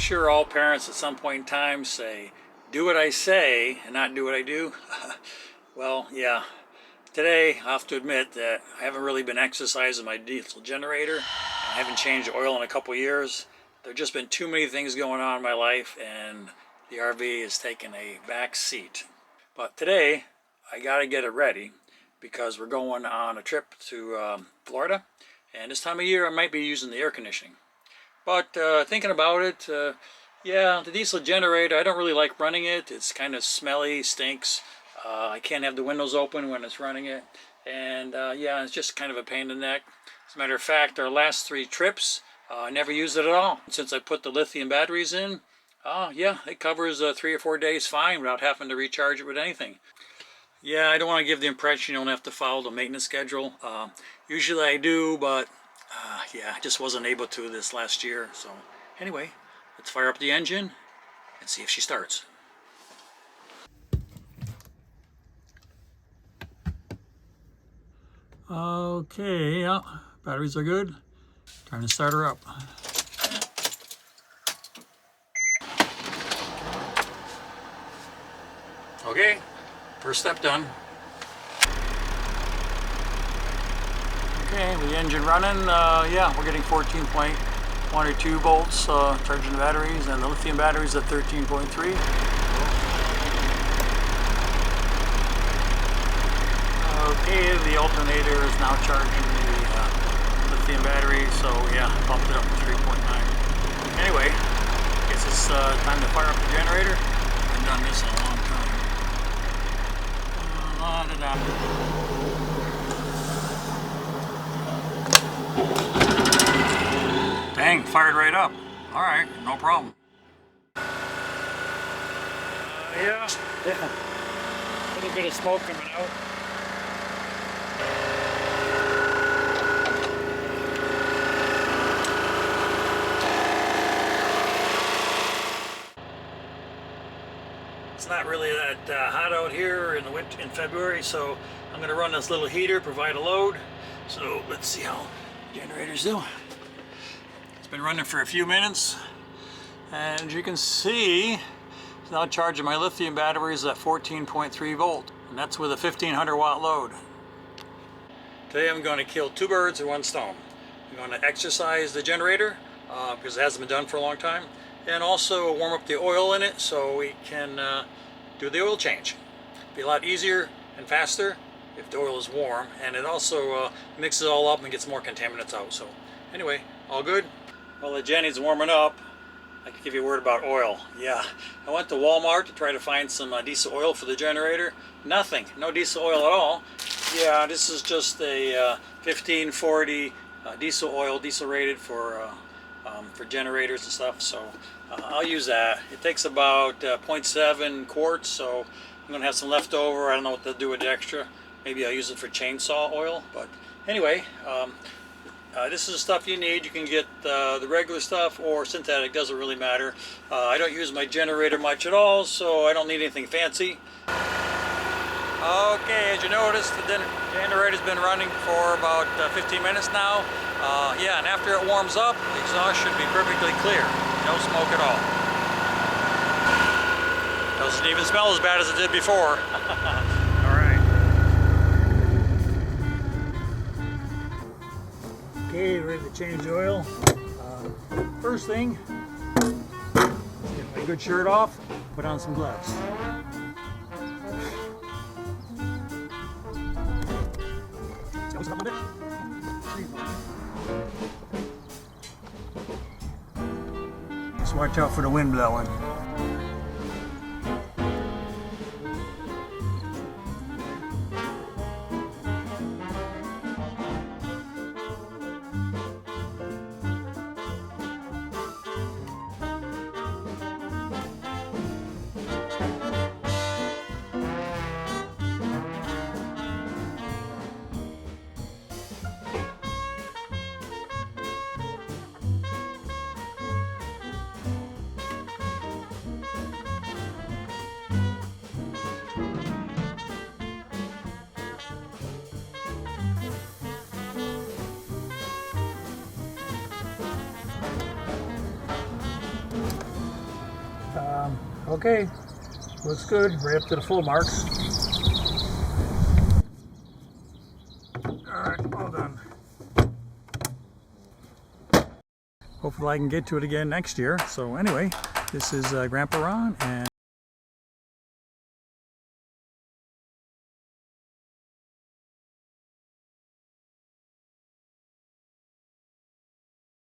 sure all parents at some point in time say, do what I say and not do what I do. Well, yeah. Today, I have to admit that I haven't really been exercising my diesel generator. I haven't changed the oil in a couple years. There have just been too many things going on in my life, and the RV has taken a back seat. But today, I got to get it ready because we're going on a trip to Florida. And this time of year, I might be using the air conditioning. But thinking about it, yeah, the diesel generator, I don't really like running it. It's kind of smelly, stinks. I can't have the windows open when it's running it. And yeah, it's just kind of a pain in the neck. As a matter of fact, our last 3 trips, I never used it at all. Since I put the lithium batteries in, yeah, it covers 3 or 4 days fine without having to recharge it with anything. Yeah, I don't want to give the impression you don't have to follow the maintenance schedule. Usually I do, but yeah, I just wasn't able to this last year. So anyway, let's fire up the engine and see if she starts. Okay, yeah, batteries are good. Time to start her up. Okay, first step done. Okay, the engine running. Yeah, we're getting 14.1 or 2 volts charging the batteries, and the lithium batteries at 13.3. Okay, the alternator is now charging the lithium battery, so yeah, bumped it up to 3.9. Anyway, guess it's time to fire up the generator. I've done this in a long time. Dang, fired right up. Alright, no problem. Yeah, a little bit of smoke coming out. It's not really that hot out here in the winter, in February, so I'm going to run this little heater, provide a load. So let's see how the generators do. It's been running for a few minutes, and as you can see, it's now charging my lithium batteries at 14.3 volt, and that's with a 1500 watt load. Today I'm going to kill 2 birds with 1 stone. I'm going to exercise the generator because it hasn't been done for a long time, and also warm up the oil in it so we can do the oil change. It'll be a lot easier and faster if the oil is warm, and it also mixes it all up and gets more contaminants out. So anyway, all good. While the Genny's warming up, I can give you a word about oil. Yeah, I went to Walmart to try to find some diesel oil for the generator. Nothing, no diesel oil at all. Yeah, this is just a 1540 diesel oil, diesel rated for generators and stuff, so I'll use that. It takes about 0.7 quarts, so I'm going to have some left over. I don't know what they'll do with the extra. Maybe I'll use it for chainsaw oil, but anyway, this is the stuff you need. You can get the regular stuff or synthetic, doesn't really matter. I don't use my generator much at all, so I don't need anything fancy. Okay, as you noticed, the generator's been running for about 15 minutes now. Yeah, and after it warms up, the exhaust should be perfectly clear. No smoke at all. Doesn't even smell as bad as it did before. Alright. Okay, ready to change the oil. First thing, get my good shirt off, put on some gloves. Just watch out for the wind blowing. Okay, looks good, right up to the full marks. Alright, all done. Hopefully I can get to it again next year. So anyway, this is Grandpa Ron, and